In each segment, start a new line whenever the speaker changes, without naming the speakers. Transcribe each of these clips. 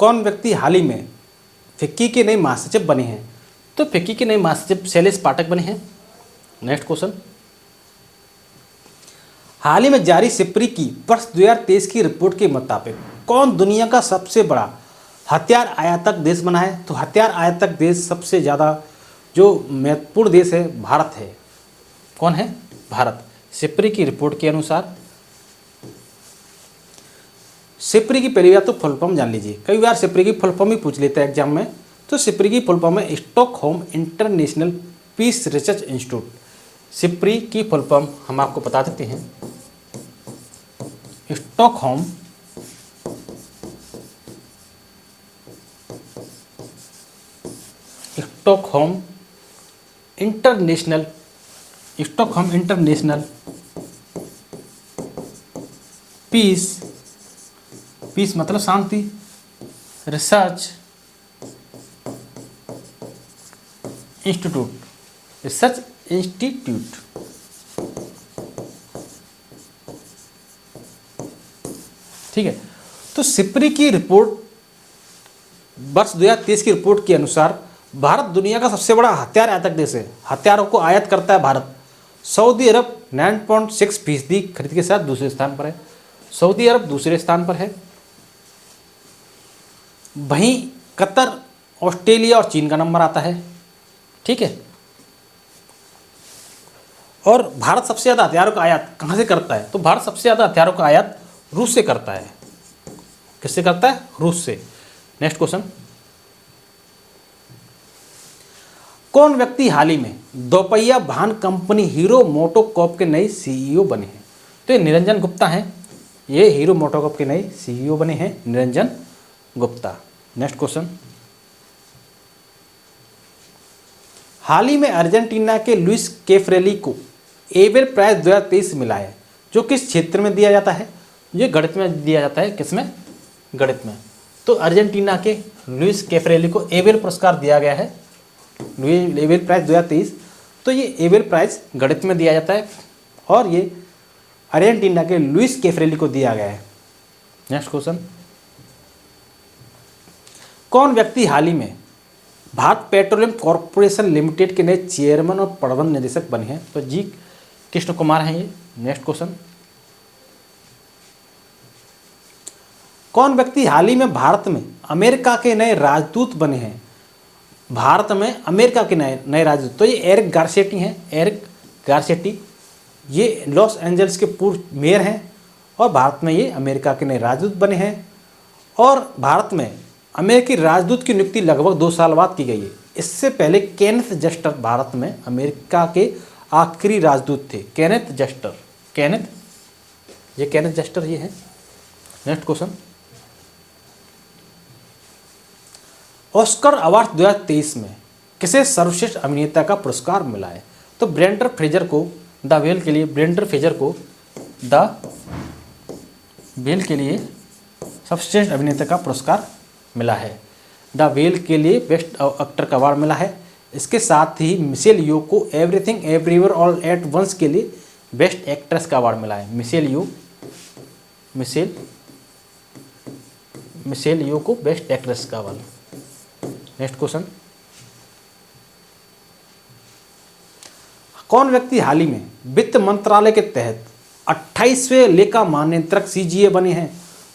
कौन व्यक्ति हाल ही में फिक्की के नए महासचिव बने हैं? तो फिक्की के नए महासचिव शैलेश पाठक बने हैं। नेक्स्ट क्वेश्चन, हाल ही में जारी सिप्री की वर्ष 2023 की रिपोर्ट के मुताबिक कौन दुनिया का सबसे बड़ा हथियार आयातक देश बना है? तो हथियार आयातक देश सबसे ज़्यादा जो महत्वपूर्ण देश है भारत है। कौन है? भारत। सिप्री की रिपोर्ट के अनुसार, सिप्री की पहली बात तो फुल फॉर्म जान लीजिए, कई बार सिप्री की फुल फॉर्म ही पूछ लेते हैं एग्जाम में। तो सिप्री की फुल फॉर्म है Stockholm International Peace Research Institute. SIPRI की फुल फॉर्म हम आपको बता देते हैं, स्टॉकहोम इंटरनेशनल पीस मतलब शांति, रिसर्च इंस्टीट्यूट। ठीक है। तो सिप्री की रिपोर्ट वर्ष 2023 की रिपोर्ट के अनुसार भारत दुनिया का सबसे बड़ा हथियार आयातक देश है। हथियारों को आयात करता है भारत। सऊदी अरब 9.6% खरीद के साथ दूसरे स्थान पर है। सऊदी अरब दूसरे स्थान पर है। वहीं कतर, ऑस्ट्रेलिया और चीन का नंबर आता है। ठीक है। और भारत सबसे ज़्यादा हथियारों का आयात कहाँ से करता है? तो भारत सबसे ज़्यादा हथियारों का आयात रूस से करता है। किससे करता है? रूस से। नेक्स्ट क्वेश्चन, कौन व्यक्ति हाल ही में दोपहिया वाहन कंपनी हीरो मोटोकॉर्प के नए सीईओ बने हैं? तो ये निरंजन गुप्ता हैं। ये हीरो मोटोकॉर्प के नए सीईओ बने हैं, निरंजन गुप्ता। नेक्स्ट क्वेश्चन, हाल ही में अर्जेंटीना के लुइस कैफरेली को एबेल प्राइज 2023 मिला है, जो किस क्षेत्र में दिया जाता है? ये गणित में दिया जाता है। किसमें? गणित में। तो अर्जेंटीना के लुइस कैफरेली को एबेल पुरस्कार दिया गया है, एबेल प्राइज 2023। तो ये एबेल प्राइज गणित में दिया जाता है और ये अर्जेंटीना के लुइस कैफरेली को दिया गया है। नेक्स्ट क्वेश्चन, कौन व्यक्ति हाल ही में भारत पेट्रोलियम कॉर्पोरेशन लिमिटेड के नए चेयरमैन और प्रबंध निदेशक बने हैं? तो जी कृष्ण कुमार हैं ये। नेक्स्ट क्वेश्चन, कौन व्यक्ति हाल ही में भारत में अमेरिका के नए राजदूत बने हैं? भारत में अमेरिका के नए राजदूत, तो ये एरिक गारसेटी हैं। एरिक गारसेटी ये लॉस एंजल्स के पूर्व मेयर हैं और भारत में ये अमेरिका के नए राजदूत बने हैं। और भारत में अमेरिकी राजदूत की नियुक्ति लगभग 2 साल बाद की गई है। इससे पहले केनेथ जस्टर भारत में अमेरिका के आखिरी राजदूत थे। केनेथ जस्टर ये हैं। नेक्स्ट क्वेश्चन, ऑस्कर अवार्ड 2023 में किसे सर्वश्रेष्ठ अभिनेता का पुरस्कार मिला है? तो ब्रेंडन फ्रेजर को द वेल के लिए सर्वश्रेष्ठ अभिनेता का पुरस्कार मिला है। द वेल के लिए बेस्ट एक्टर का अवार्ड मिला है। इसके साथ ही मिशेल यो को everything everywhere all at once के लिए बेस्ट एक्ट्रेस का अवार्ड मिला है। मिशेल यो को बेस्ट एक्ट्रेस का अवार्ड। नेक्स्ट क्वेश्चन, कौन व्यक्ति हाल ही में वित्त मंत्रालय के तहत 28वें लेखा महानियंत्रक सीजीए बने हैं?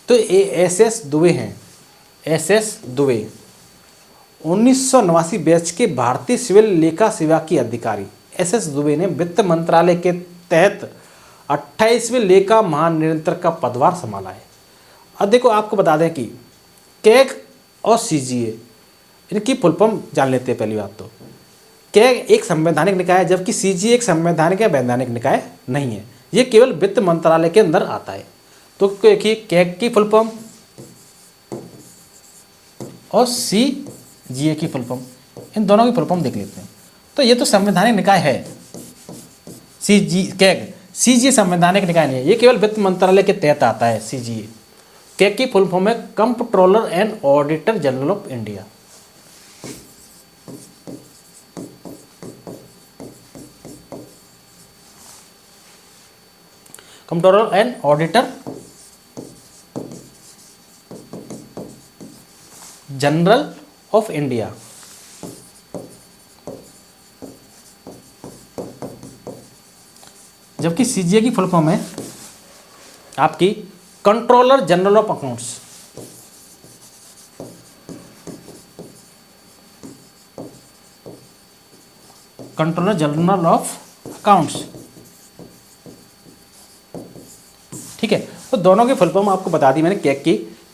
तो ये एसएस दुबे हैं। एसएस दुबे 1989 बैच के भारतीय सिविल लेखा सेवा के अधिकारी एसएस दुबे ने वित्त मंत्रालय के तहत 28वें लेखा महानियंत्रक का पदभार संभाला है। अब देखो, आपको बता दें कि कैग और सीजीए इनकी फुल फॉर्म जान लेते हैं। पहली बात तो कैग एक संवैधानिक निकाय है, जबकि सीजीए एक संवैधानिक या वैधानिक निकाय नहीं है। ये केवल वित्त मंत्रालय के अंदर आता है। तो देखिए, कैग की फुल फॉर्म और सीजीए की फुल फॉर्म, इन दोनों की फुल फॉर्म देख लेते हैं। तो ये तो संवैधानिक निकाय है कैग। सीजीए संवैधानिक निकाय नहीं है, ये केवल वित्त मंत्रालय के तहत आता है। सीजीए कैग की फुल फॉर्म है comptroller and auditor general of India. Comptroller and auditor general of India. जबकि सीजीए की फुल फॉर्म है आपकी controller general of accounts. Controller general of accounts, ठीक है। तो दोनों की फुल फॉर्म आपको बता दी मैंने।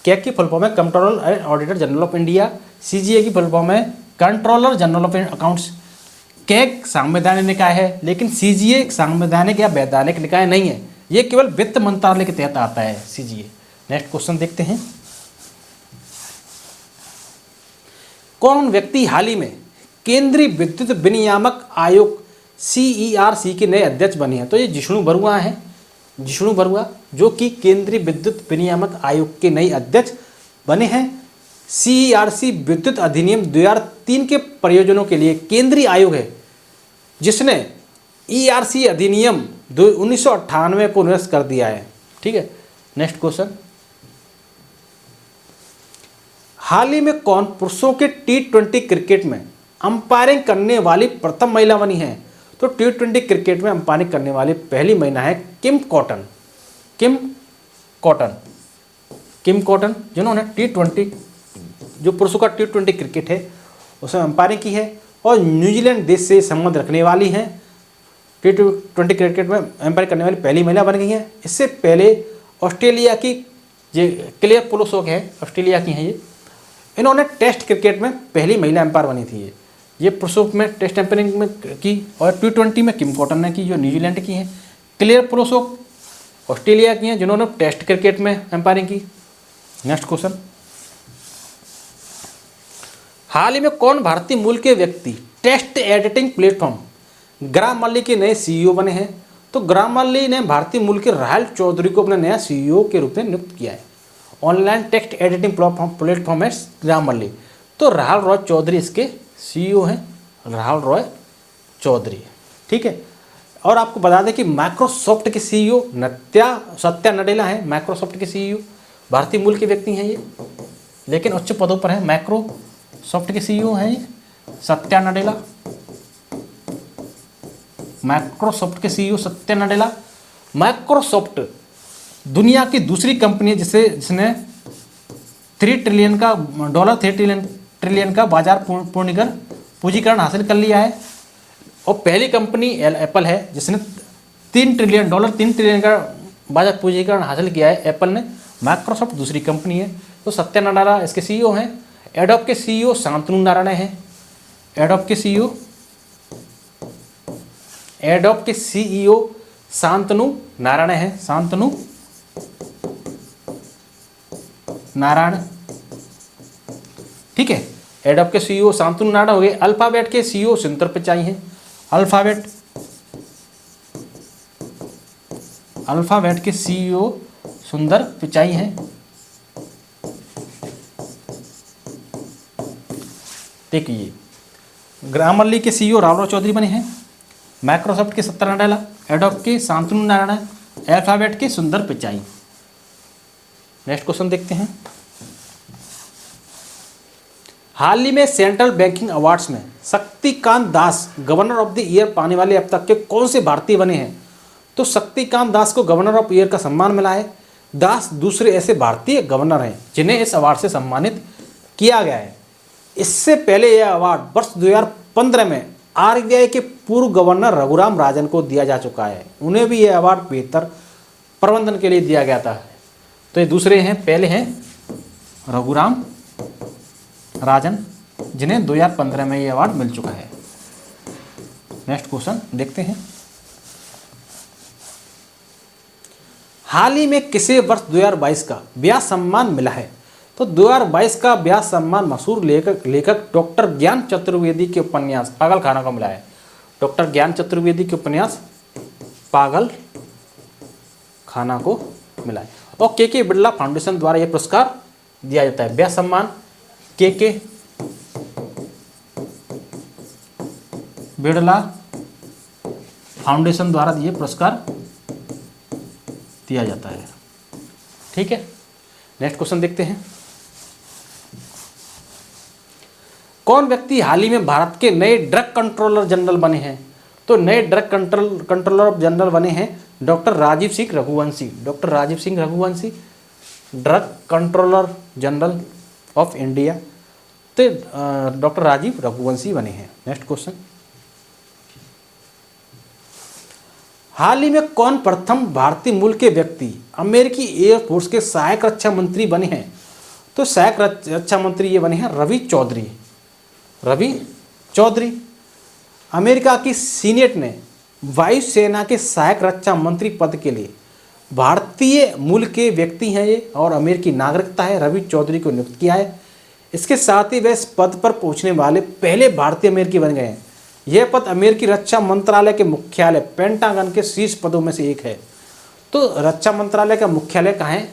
कैग की फुल फॉर्म है controller and auditor general of India. CGA की फुल फॉर्म है controller general of accounts. CAG संवैधानिक निकाय है, लेकिन सीजीए संवैधानिक या वैधानिक निकाय नहीं है, ये केवल वित्त मंत्रालय के तहत आता है सीजीए। नेक्स्ट क्वेश्चन देखते हैं। कौन व्यक्ति हाल ही में केंद्रीय विद्युत विनियामक आयोग CERC के नए अध्यक्ष बने हैं? तो ये जिष्णु बरुआ हैं, जिष्णु बरुआ, जो कि केंद्रीय विद्युत विनियामक आयोग के नए अध्यक्ष बने हैं। CERC विद्युत अधिनियम 2003 के प्रयोजनों के लिए केंद्रीय आयोग है, जिसने ERC अधिनियम 1998 को निरस्त कर दिया है, ठीक है। Next question. हाल ही में कौन पुरुषों के T20 क्रिकेट में अंपायरिंग करने वाली प्रथम महिला बनी है? तो T20 क्रिकेट में अंपायरिंग करने वाली पहली महिला है किम कॉटन। किम कॉटन जिन्होंने T20 जो पुरुषों का T20 क्रिकेट है उसमें अंपायरिंग की है, और न्यूजीलैंड देश से संबंध रखने वाली हैं। T20 क्रिकेट में अंपायरिंग करने वाली पहली महिला बन गई हैं। इससे पहले ऑस्ट्रेलिया की जो क्लेयर पोलोसोक है, ऑस्ट्रेलिया की हैं ये, इन्होंने टेस्ट क्रिकेट में पहली महिला अंपायर बनी थी। ये पुरुषों में टेस्ट अंपायरिंग में की, और T20 में किम कॉटन ने की जो न्यूजीलैंड की हैं। क्लेयर पोलोसोक ऑस्ट्रेलिया की हैं जिन्होंने टेस्ट क्रिकेट में अंपायरिंग की। Next question. हाल ही में कौन भारतीय मूल के व्यक्ति टेस्ट एडिटिंग प्लेटफॉर्म ग्रामरली के नए CEO बने हैं? तो ग्रामरली ने भारतीय मूल के राहुल चौधरी को अपना नया CEO के रूप में नियुक्त किया है। ऑनलाइन टेक्स्ट एडिटिंग प्लेटफॉर्म है ग्रामरली, तो राहुल रॉय चौधरी इसके CEO हैं, राहुल रॉय चौधरी, ठीक है। और आपको बता दें कि माइक्रोसॉफ्ट के CEO सत्या नडेला हैं। माइक्रोसॉफ्ट के CEO भारतीय मूल के व्यक्ति हैं ये, लेकिन उच्च पदों पर हैं। माइक्रोसॉफ्ट के CEO हैं ये सत्या नडेला। माइक्रोसॉफ्ट के CEO सत्या नडेला। माइक्रोसॉफ्ट दुनिया की दूसरी कंपनी है जिसने $3 ट्रिलियन का बाजार पूंजीकरण हासिल कर लिया है। और पहली कंपनी एप्पल है जिसने $3 ट्रिलियन का बाजार पूंजीकरण हासिल किया है, एप्पल ने। माइक्रोसॉफ्ट दूसरी कंपनी है। तो सत्या नडेला इसके CEO हैं। एडोब के CEO शांतनु नारायण हैं। एडोब के CEO शांतनु नारायण हैं। शांतनु नारायण, ठीक है। एडोब के CEO शांतनु नारायण हो गए। अल्फाबेट के CEO सुंदर पिचाई हैं। अल्फाबेट के CEO सुंदर पिचाई हैं। देखिए, ग्रामरली के CEO राहुल चौधरी बने हैं। माइक्रोसॉफ्ट के सत्या नडेला, एडोब के शांतनु नारायण, अल्फाबेट के सुंदर पिचाई। नेक्स्ट क्वेश्चन देखते हैं। हाल ही में सेंट्रल बैंकिंग अवार्ड्स में Shaktikanta Das governor of the year पाने वाले अब तक के कौन से भारतीय बने हैं? तो शक्तिकांत दास को गवर्नर ऑफ ईयर का सम्मान मिला है। दास दूसरे ऐसे भारतीय गवर्नर हैं जिन्हें इस अवार्ड से सम्मानित किया गया है। इससे पहले यह अवार्ड वर्ष 2015 में RBI के पूर्व गवर्नर रघुराम राजन को दिया जा चुका है। उन्हें भी यह अवार्ड बेहतर प्रबंधन के लिए दिया गया था। तो ये दूसरे हैं, पहले हैं रघुराम राजन, जिन्हें 2015 में ये अवार्ड मिल चुका है। नेक्स्ट क्वेश्चन देखते हैं। हाल ही में किसे वर्ष 2022 का व्यास सम्मान मिला है? तो 2022 का व्यास सम्मान मशहूर लेखक डॉक्टर ज्ञान चतुर्वेदी के उपन्यास पागलखाना को मिला है। डॉक्टर ज्ञान चतुर्वेदी के उपन्यास पागलखाना को मिला है। और के बिरला फाउंडेशन द्वारा यह पुरस्कार दिया जाता है। व्यास सम्मान के बिरला फाउंडेशन द्वारा यह पुरस्कार दिया जाता है, ठीक है। नेक्स्ट क्वेश्चन देखते हैं। कौन व्यक्ति हाल ही में भारत के नए ड्रग कंट्रोलर जनरल बने हैं? तो नए ड्रग कंट्रोलर जनरल बने हैं doctor Rajeev Singh Raghuvanshi. Doctor Rajeev Singh Raghuvanshi drug controller general of India, तो डॉक्टर राजीव रघुवंशी बने हैं। नेक्स्ट क्वेश्चन, हाल ही में कौन प्रथम भारतीय मूल के व्यक्ति अमेरिकी एयरफोर्स के सहायक रक्षा मंत्री बने हैं? तो सहायक रक्षा मंत्री ये बने हैं रवि चौधरी। रवि चौधरी। अमेरिका की सीनेट ने वायुसेना के सहायक रक्षा मंत्री पद के लिए भारतीय मूल के व्यक्ति हैं ये, और अमेरिकी नागरिकता है, रवि चौधरी को नियुक्त किया है। इसके साथ ही वे इस पद पर पहुंचने वाले पहले भारतीय अमेरिकी बन गए हैं। यह पद अमेरिकी रक्षा मंत्रालय के मुख्यालय पेंटागन के शीर्ष पदों में से एक है। तो रक्षा मंत्रालय का मुख्यालय कहाँ है?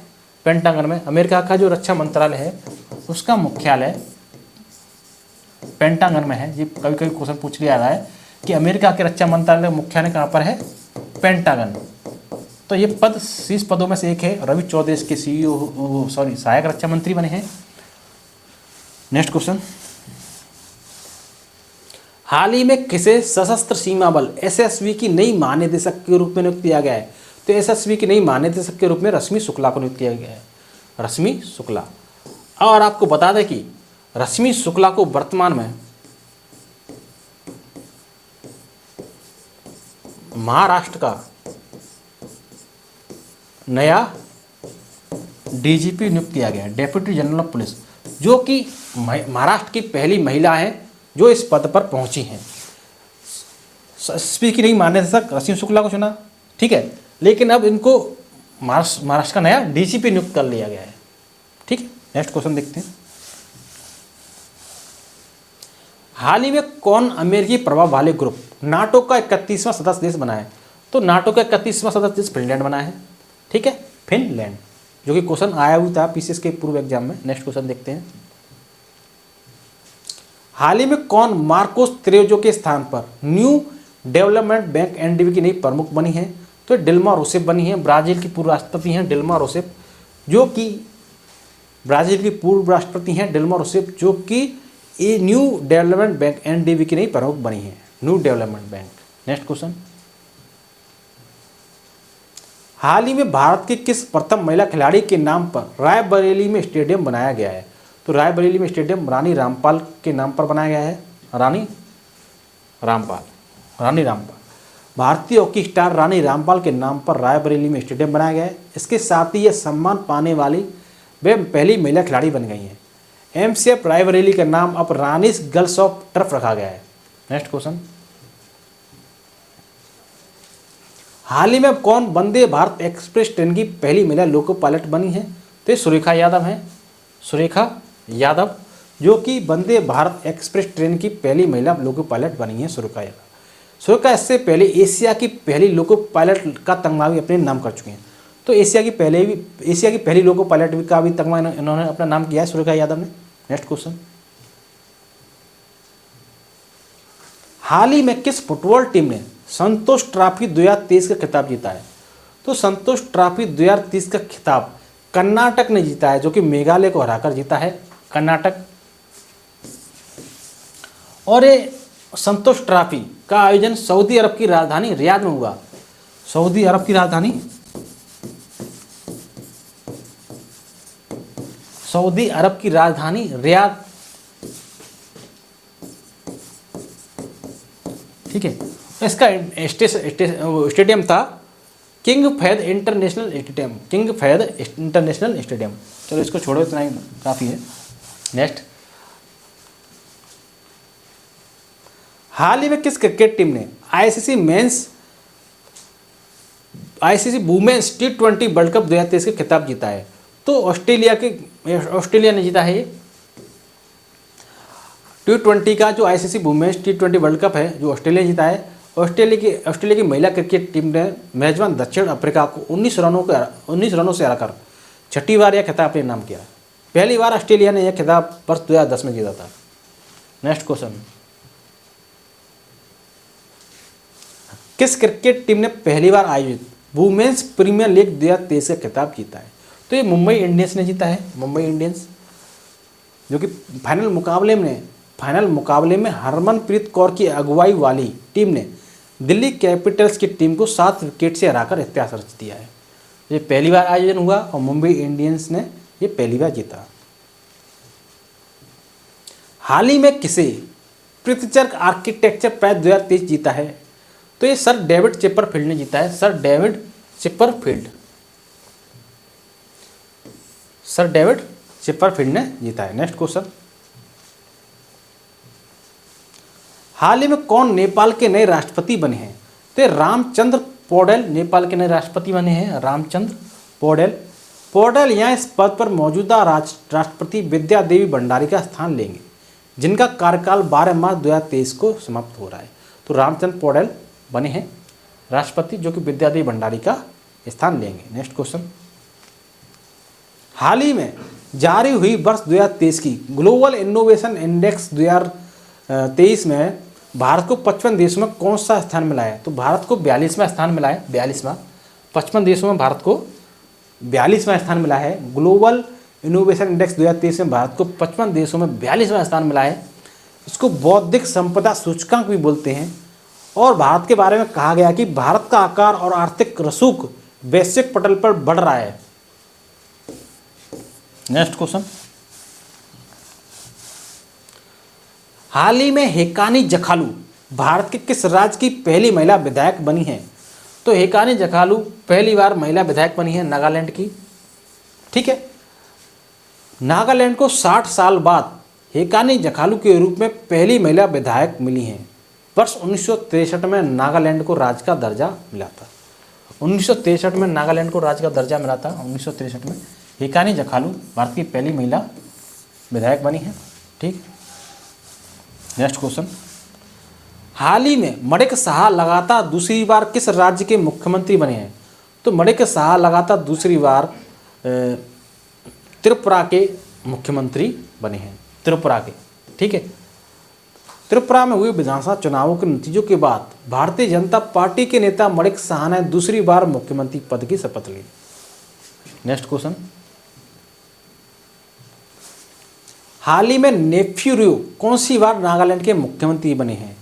पेंटागन में। अमेरिका का जो रक्षा मंत्रालय है उसका मुख्यालय पेंटागन में है। ये कभी कभी क्वेश्चन पूछ लिया रहा है कि अमेरिका के रक्षा मंत्रालय का मुख्यालय कहाँ पर है? पेंटागन। तो ये पद शीर्ष पदों में से एक है। रवि चौधरी इसके सहायक रक्षा मंत्री बने हैं। नेक्स्ट क्वेश्चन, हाल ही में किसे सशस्त्र सीमा बल एसएसबी की नई महानिदेशक के रूप में नियुक्त किया गया है? तो एसएसबी की नई महानिदेशक के रूप में रश्मि शुक्ला को नियुक्त किया गया है। रश्मि शुक्ला। और आपको बता दें कि रश्मि शुक्ला को वर्तमान में महाराष्ट्र का नया डीजीपी नियुक्त किया गया है, डेप्यूटी जनरल ऑफ पुलिस, जो कि महाराष्ट्र की पहली महिला है जो इस पद पर पहुंची हैं। एसएसबी की नई महानिदेशक रश्मि शुक्ला को चुना, ठीक है, लेकिन अब इनको महाराष्ट्र का नया डीजीपी नियुक्त कर लिया गया है। ठीक है, नेक्स्ट क्वेश्चन देखते हैं, हाल ही में कौन अमेरिकी प्रभाव वाले ग्रुप नाटो का 31वां सदस्य देश बना है? तो नाटो का 31वां सदस्य देश फिनलैंड बना है। ठीक है, फिनलैंड, जो कि क्वेश्चन आया हुआ था पीसीएस के पूर्व एग्जाम में। नेक्स्ट क्वेश्चन देखते हैं, हाल ही में कौन मार्कोस त्रेजो के स्थान पर न्यू डेवलपमेंट बैंक एनडीबी की नई प्रमुख बनी है? तो डिल्मा रूसेफ बनी है। ब्राजील की पूर्व राष्ट्रपति हैं डिल्मा रूसेफ, जो कि ब्राजील की पूर्व राष्ट्रपति हैं डिल्मा रूसेफ, जो कि ये न्यू डेवलपमेंट बैंक एनडीबी की नई प्रमुख बनी है। New development bank. Next question, हाल ही में भारत की किस प्रथम महिला खिलाड़ी के नाम पर रायबरेली में स्टेडियम बनाया गया है? तो रायबरेली में स्टेडियम रानी रामपाल के नाम पर बनाया गया है। रानी रामपाल भारतीय हॉकी स्टार रानी रामपाल के नाम पर रायबरेली में स्टेडियम बनाया गया है। इसके साथ ही यह सम्मान पाने वाली वे पहली महिला खिलाड़ी बन गई हैं। एमसीएफ रायबरेली का नाम अब रानीस गर्ल्स ऑफ टर्फ रखा गया है। नेक्स्ट क्वेश्चन, हाल ही में कौन वंदे भारत एक्सप्रेस ट्रेन की पहली महिला लोको पायलट बनी है? तो सुरेखा यादव हैं। सुरेखा यादव, जो कि वंदे भारत एक्सप्रेस ट्रेन की पहली महिला लोको पायलट बनी है। सुरेखा यादव। सुरेखा इससे पहले एशिया की पहली लोको पायलट का तगमा भी अपने नाम कर चुके हैं। तो एशिया की पहली लोको पायलट का भी तगमा इन्होंने अपना नाम किया है, सुरेखा यादव ने। नेक्स्ट क्वेश्चन, हाल ही में किस फुटबॉल टीम ने संतोष ट्रॉफी 2023 का खिताब जीता है? तो संतोष ट्रॉफी 2023 का खिताब कर्नाटक ने जीता है, जो कि मेघालय को हराकर जीता है कर्नाटक। और ये संतोष ट्रॉफी का आयोजन सऊदी अरब की राजधानी रियाद में हुआ। सऊदी अरब की राजधानी रियाद। ठीक है, इसका स्टेडियम था किंग फैद इंटरनेशनल स्टेडियम। चलो इसको छोड़ो, इतना ही काफ़ी है। नेक्स्ट, हाल ही में किस क्रिकेट टीम ने ICC women's T20 world cup 2023 का खिताब जीता है? तो ऑस्ट्रेलिया ने जीता है ये T20 का। जो ICC women's T20 world cup है, जो ऑस्ट्रेलिया जीता है। ऑस्ट्रेलिया की महिला क्रिकेट टीम ने मेजबान दक्षिण अफ्रीका को 19 रनों से हराकर छठी बार यह खिताब अपने नाम किया। पहली बार ऑस्ट्रेलिया ने यह खिताब वर्ष 2010 में जीता था। नेक्स्ट क्वेश्चन, किस क्रिकेट टीम ने पहली बार आयोजित वुमेन्स प्रीमियर लीग 2023 का खिताब जीता है? तो ये मुंबई इंडियंस ने जीता है। मुंबई इंडियंस, जो कि फाइनल मुकाबले में फाइनल मुकाबले में हरमनप्रीत कौर की अगुवाई वाली टीम ने दिल्ली कैपिटल्स की टीम को 7 विकेट से हराकर इतिहास रच दिया है। ये पहली बार आयोजन हुआ और मुंबई इंडियंस ने ये पहली बार जीता। हाल ही में किसे प्रित्जकर आर्किटेक्चर प्राइज 2023 जीता है? तो ये सर डेविड चिपरफील्ड ने जीता है। सर डेविड चिपरफील्ड ने जीता है। नेक्स्ट क्वेश्चन, हाल ही में कौन नेपाल के नए राष्ट्रपति बने हैं? तो रामचंद्र पौडेल नेपाल के नए राष्ट्रपति बने हैं। रामचंद्र पौडेल यहाँ इस पद पर मौजूदा राष्ट्रपति विद्या देवी भंडारी का स्थान लेंगे, जिनका कार्यकाल 12 मार्च 2023 को समाप्त हो रहा है। तो रामचंद्र पौडेल बने हैं राष्ट्रपति, जो कि विद्या देवी भंडारी का स्थान लेंगे। नेक्स्ट क्वेश्चन, हाल ही में जारी हुई वर्ष 2023 की ग्लोबल इनोवेशन इंडेक्स 2023 में भारत को 55 देशों में कौन सा स्थान मिला है? तो भारत को 42वां स्थान मिला है। 42वां, 55 देशों में भारत को 42वां स्थान मिला है। ग्लोबल इनोवेशन इंडेक्स 2023 में भारत को 55 देशों में 42वां स्थान मिला है। इसको बौद्धिक संपदा सूचकांक भी बोलते हैं। और भारत के बारे में कहा गया कि भारत का आकार और आर्थिक रसूख वैश्विक पटल पर बढ़ रहा है। नेक्स्ट क्वेश्चन, हाल ही में हेकानी जखालू भारत के किस राज्य की पहली महिला विधायक बनी है? तो हेकानी जखालू पहली बार महिला विधायक बनी है नागालैंड की। ठीक है, नागालैंड को 60 साल बाद हेकानी जखालू के रूप में पहली महिला विधायक मिली हैं। वर्ष 1963 में नागालैंड को राज्य का दर्जा मिला था। 1963 में नागालैंड को राज्य का दर्जा मिला था। 1963 में हेकानी जखालू भारत की पहली महिला विधायक बनी है। ठीक, नेक्स्ट क्वेश्चन, हाल ही में मणिक साहा लगातार दूसरी बार किस राज्य के मुख्यमंत्री बने हैं? तो मणिक साहा लगातार दूसरी बार त्रिपुरा के मुख्यमंत्री बने हैं। त्रिपुरा के, ठीक है। त्रिपुरा में हुए विधानसभा चुनावों के नतीजों के बाद भारतीय जनता पार्टी के नेता मणिक साहा ने दूसरी बार मुख्यमंत्री पद की शपथ ली। नेक्स्ट क्वेश्चन, हाल ही में नेफ्यू रियो कौन सी बार नागालैंड के मुख्यमंत्री बने हैं?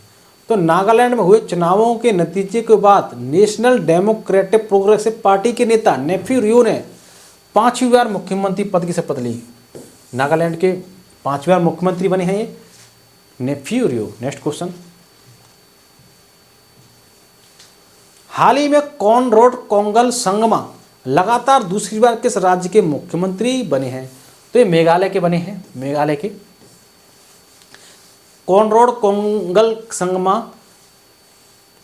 तो नागालैंड में हुए चुनावों के नतीजे के बाद नेशनल डेमोक्रेटिक प्रोग्रेसिव पार्टी के नेता नेफ्यू रियो ने 5वीं बार मुख्यमंत्री पद की शपथ ली। नागालैंड के 5वीं बार मुख्यमंत्री बने हैं ये नेफ्यू रियो। नेक्स्ट क्वेश्चन, हाल ही में कॉनराड कोंगल संगमा लगातार दूसरी बार किस राज्य के मुख्यमंत्री बने हैं? तो ये मेघालय के बने हैं। मेघालय के कॉनराड कोंगल संगमा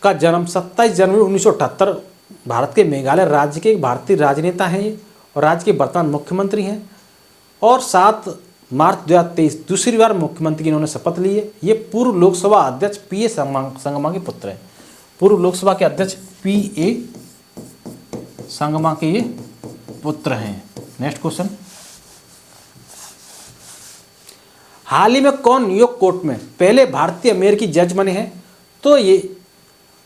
का जन्म 27 जनवरी 1978 भारत के मेघालय राज्य के भारतीय राजनेता हैं ये, और राज्य के वर्तमान मुख्यमंत्री हैं। और 7 मार्च 2023 दूसरी बार मुख्यमंत्री इन्होंने शपथ ली है। ये पूर्व लोकसभा अध्यक्ष पीए संगमा के पुत्र हैं। पूर्व लोकसभा के अध्यक्ष पीए संगमा के ये पुत्र हैं। नेक्स्ट क्वेश्चन, हाल ही में कौन न्यूयॉर्क कोर्ट में पहले भारतीय अमेरिकी जज बने हैं? तो ये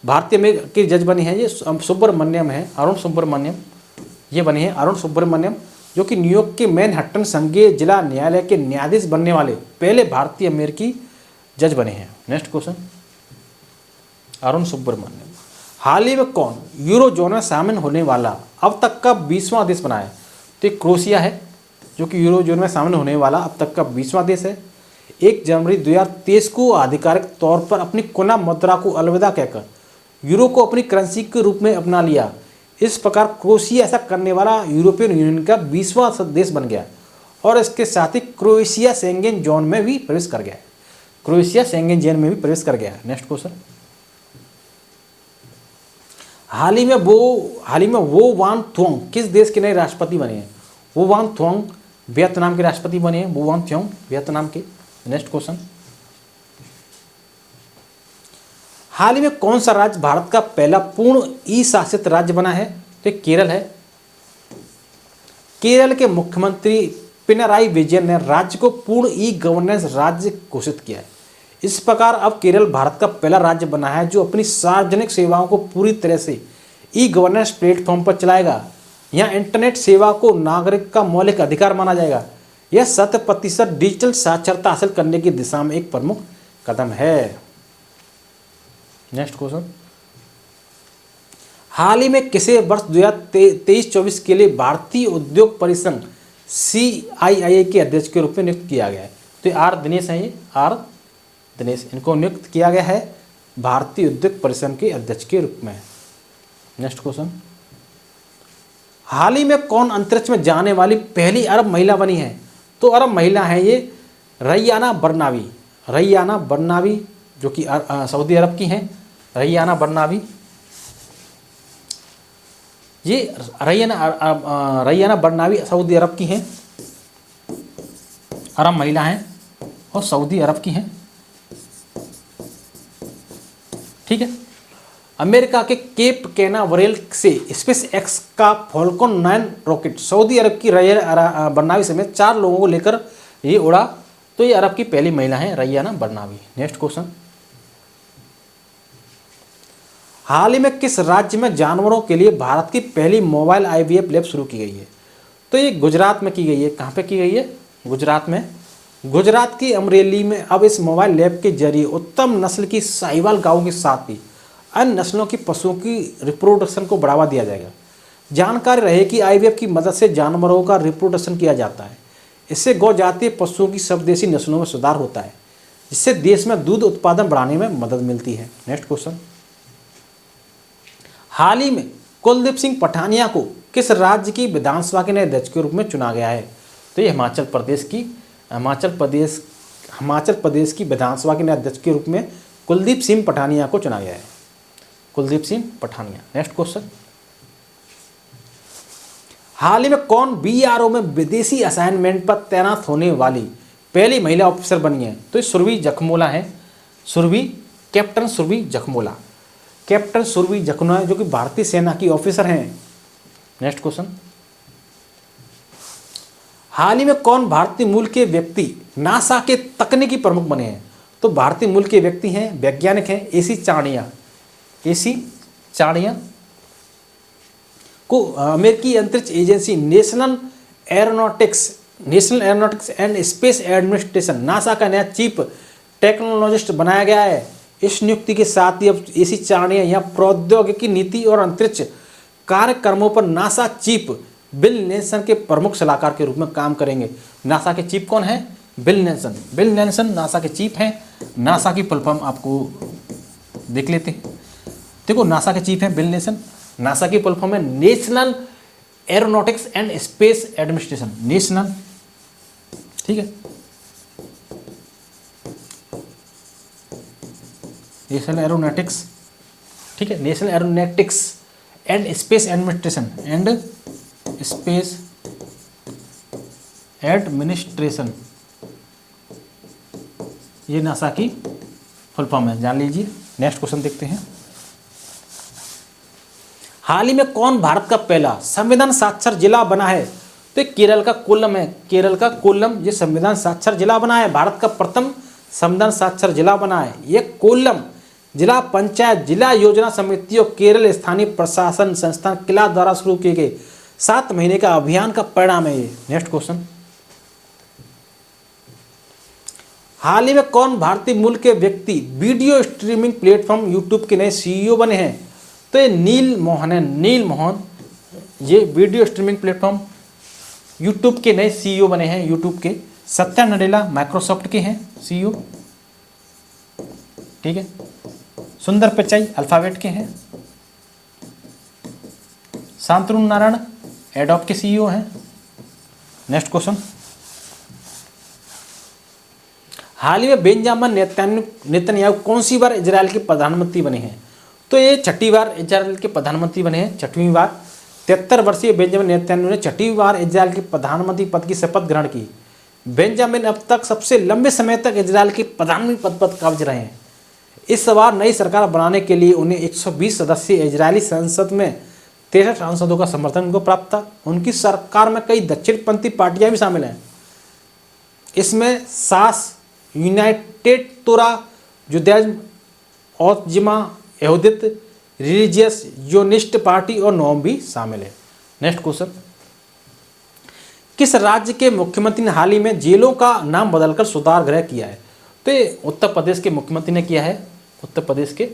भारतीय अमेरिकी जज बने हैं ये सुब्रमण्यम है, अरुण सुब्रमण्यम। ये बने हैं अरुण सुब्रमण्यम, जो कि न्यूयॉर्क के मैनहट्टन संघीय जिला न्यायालय के न्यायाधीश बनने वाले पहले भारतीय अमेरिकी जज बने हैं। Next question, Arun Subramaniam. हाल ही में कौन यूरो जोन में शामिल होने वाला अब तक का 20वां देश बना है? तो क्रोएशिया है, जो कि यूरो जोन में शामिल होने वाला अब तक का 20वां देश है। 1 जनवरी 2023 को आधिकारिक तौर पर अपनी कोना मुद्रा को अलविदा कहकर यूरो को अपनी करेंसी के रूप में अपना लिया। इस प्रकार क्रोएशिया ऐसा करने वाला यूरोपियन यूनियन का 20वां देश बन गया, और इसके साथ ही क्रोएशिया शेंगेन जोन में भी प्रवेश कर गया है। क्रोएशिया शेंगेन जोन में भी प्रवेश कर गया है। नेक्स्ट क्वेश्चन, हाल ही में वो वान थोंग किस देश के नए राष्ट्रपति बने हैं? वो वान थोंग वियतनाम के राष्ट्रपति बने हैं। वो वान थोंग वियतनाम के। नेक्स्ट क्वेश्चन, हाल ही में कौन सा राज्य भारत का पहला पूर्ण ई शासित राज्य बना है? तो केरल है। केरल के मुख्यमंत्री पिनराई विजयन ने राज्य को पूर्ण ई गवर्नेंस राज्य घोषित किया है। इस प्रकार अब केरल भारत का पहला राज्य बना है जो अपनी सार्वजनिक सेवाओं को पूरी तरह से ई गवर्नेंस प्लेटफॉर्म पर चलाएगा। यहाँ इंटरनेट सेवा को नागरिक का मौलिक अधिकार माना जाएगा। यह 100% डिजिटल साक्षरता हासिल करने की दिशा में एक प्रमुख कदम है। नेक्स्ट क्वेश्चन, हाल ही में किसे वर्ष 2023-24 के लिए भारतीय उद्योग परिसंघ CII के अध्यक्ष के रूप में नियुक्त किया गया है? तो आर दिनेश हैं, ये आर दिनेश, इनको नियुक्त किया गया है भारतीय उद्योग परिसंघ के अध्यक्ष के रूप में। नेक्स्ट क्वेश्चन, हाल ही में कौन अंतरिक्ष में जाने वाली पहली अरब महिला बनी है? तो अरब महिला है ये रैयाना बरनावी, रैयाना बरनावी जो कि सऊदी अरब की हैं। रैयाना बरनावी, ये रैयाना बरनावी सऊदी अरब की हैं, अरब महिला हैं और सऊदी अरब की हैं। ठीक है। अमेरिका के केप कैनावरेल से स्पेस एक्स का फॉल्कन 9 रॉकेट सऊदी अरब की रैयाना बरनावी समेत 4 लोगों को लेकर ये उड़ा। तो ये अरब की पहली महिला है रैयाना बरनावी। नेक्स्ट क्वेश्चन, हाल ही में किस राज्य में जानवरों के लिए भारत की पहली मोबाइल IVF लैब शुरू की गई है? तो ये गुजरात में की गई है। कहाँ पे की गई है? गुजरात में। गुजरात की अमरेली में अब इस मोबाइल लैब के जरिए उत्तम नस्ल की साहिवाल गायों के साथ ही अन्य नस्लों की पशुओं की रिप्रोडक्शन को बढ़ावा दिया जाएगा। जानकारी रहे कि IVF की मदद से जानवरों का रिप्रोडक्शन किया जाता है। इससे गौ जातीय पशुओं की स्वदेशी नस्लों में सुधार होता है, जिससे देश में दूध उत्पादन बढ़ाने में मदद मिलती है। नेक्स्ट क्वेश्चन, हाल ही में कुलदीप सिंह पठानिया को किस राज्य की विधानसभा के नए अध्यक्ष के रूप में चुना गया है? तो ये हिमाचल प्रदेश की विधानसभा के नए अध्यक्ष के रूप में कुलदीप सिंह पठानिया को चुना गया है। कुलदीप सिंह पठानिया। नेक्स्ट क्वेश्चन, हाल ही में कौन BRO में विदेशी असाइनमेंट पर तैनात होने वाली पहली महिला ऑफिसर बनी है? तो ये सुरभि जखमोला है। कैप्टन सुरभि जखमोला, कैप्टन सुरभि जखमोला जो कि भारतीय सेना की ऑफिसर हैं। नेक्स्ट क्वेश्चन, हाल ही में कौन भारतीय मूल के व्यक्ति नासा के तकनीकी प्रमुख बने हैं? तो भारतीय मूल के व्यक्ति हैं, वैज्ञानिक हैं AC चाणिया को अमेरिकी अंतरिक्ष agency national aeronautics and space administration NASA का नया चीफ टेक्नोलॉजिस्ट बनाया गया है। इस नियुक्ति के साथ ही अब AC चाणिया यहाँ प्रौद्योगिकी नीति और अंतरिक्ष कार्यक्रमों पर नासा चीफ बिल नेल्सन के प्रमुख सलाहकार के रूप में काम करेंगे। नासा के चीफ कौन है? बिल नेल्सन नासा के चीफ हैं। नासा की फुल फॉर्म आपको देख लेते हैं। देखो, नासा के चीफ हैं बिल नेल्सन। नासा की फुल फॉर्म है national aeronautics and space administration, national. ठीक है, नेशनल एरोनॉटिक्स। ठीक है, national aeronautics and space administration ये नासा की फुल फॉर्म है, जान लीजिए। नेक्स्ट क्वेश्चन देखते हैं, हाल ही में कौन भारत का पहला संविधान साक्षर जिला बना है? तो केरल का कोल्लम है। केरल का कोल्लम ये संविधान साक्षर जिला बना है, भारत का प्रथम संविधान साक्षर जिला बना है। ये कोल्लम जिला पंचायत जिला योजना समिति और केरल स्थानीय प्रशासन संस्थान किला द्वारा शुरू किए गए 7 महीने का अभियान का परिणाम है ये। नेक्स्ट क्वेश्चन, हाल ही में कौन भारतीय मूल के व्यक्ति वीडियो स्ट्रीमिंग प्लेटफॉर्म यूट्यूब के नए CEO बने हैं? तो ये नील मोहन है। नील मोहन ये वीडियो स्ट्रीमिंग प्लेटफॉर्म यूट्यूब के नए CEO बने हैं। यूट्यूब के सत्या नडेला माइक्रोसॉफ्ट के हैं CEO। ठीक है, सुंदर पिचाई अल्फाबेट के हैं। शांतनु नारायण एडोब के CEO हैं। नेक्स्ट क्वेश्चन, हाल ही में बेंजामिन नेतन्याहू कौन सी बार इजराइल के प्रधानमंत्री बने हैं? तो ये 6ठी बार इजराइल के प्रधानमंत्री बने हैं, 6वीं बार। 73 वर्षीय बेंजामिन नेतन्याहू ने 6ठी बार इजराइल के प्रधानमंत्री पद की शपथ ग्रहण की। बेंजामिन अब तक सबसे लंबे समय तक इजराइल के प्रधानमंत्री पद पर कब्ज रहे हैं। इस बार नई सरकार बनाने के लिए उन्हें 120 सदस्यीय इजरायली संसद में 63 सांसदों का समर्थन उनको प्राप्त था। उनकी सरकार में कई दक्षिणपंथी पार्टियां भी शामिल हैं। इसमें सास, यूनाइटेड तोरा, जुदाइज्म, ओतजिमा, यहूदित, रिलीजियस योनिस्ट पार्टी और नोम भी शामिल है। नेक्स्ट क्वेश्चन, किस राज्य के मुख्यमंत्री ने हाल ही में जेलों का नाम बदलकर सुधार गृह किया है? तो ये उत्तर प्रदेश के मुख्यमंत्री ने किया है। उत्तर प्रदेश के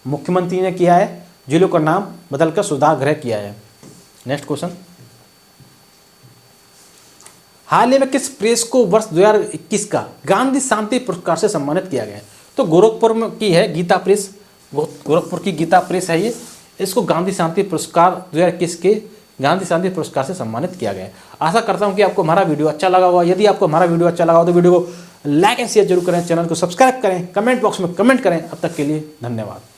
मुख्यमंत्री ने किया है, जेलों का नाम बदलकर सुधार गृह किया है। नेक्स्ट क्वेश्चन, हाल ही में किस प्रेस को वर्ष 2021 का गांधी शांति पुरस्कार से सम्मानित किया गया है? तो गोरखपुर में की है गीता प्रेस, गोरखपुर की गीता प्रेस है ये। इसको गांधी शांति पुरस्कार 2021 के गांधी शांति पुरस्कार से सम्मानित किया गया है। आशा करता हूं कि आपको हमारा वीडियो अच्छा लगा होगा। यदि आपको हमारा वीडियो अच्छा लगा हो तो वीडियो को लाइक एंड शेयर जरूर करें, चैनल को सब्सक्राइब करें, कमेंट बॉक्स में कमेंट करें। अब तक के लिए धन्यवाद।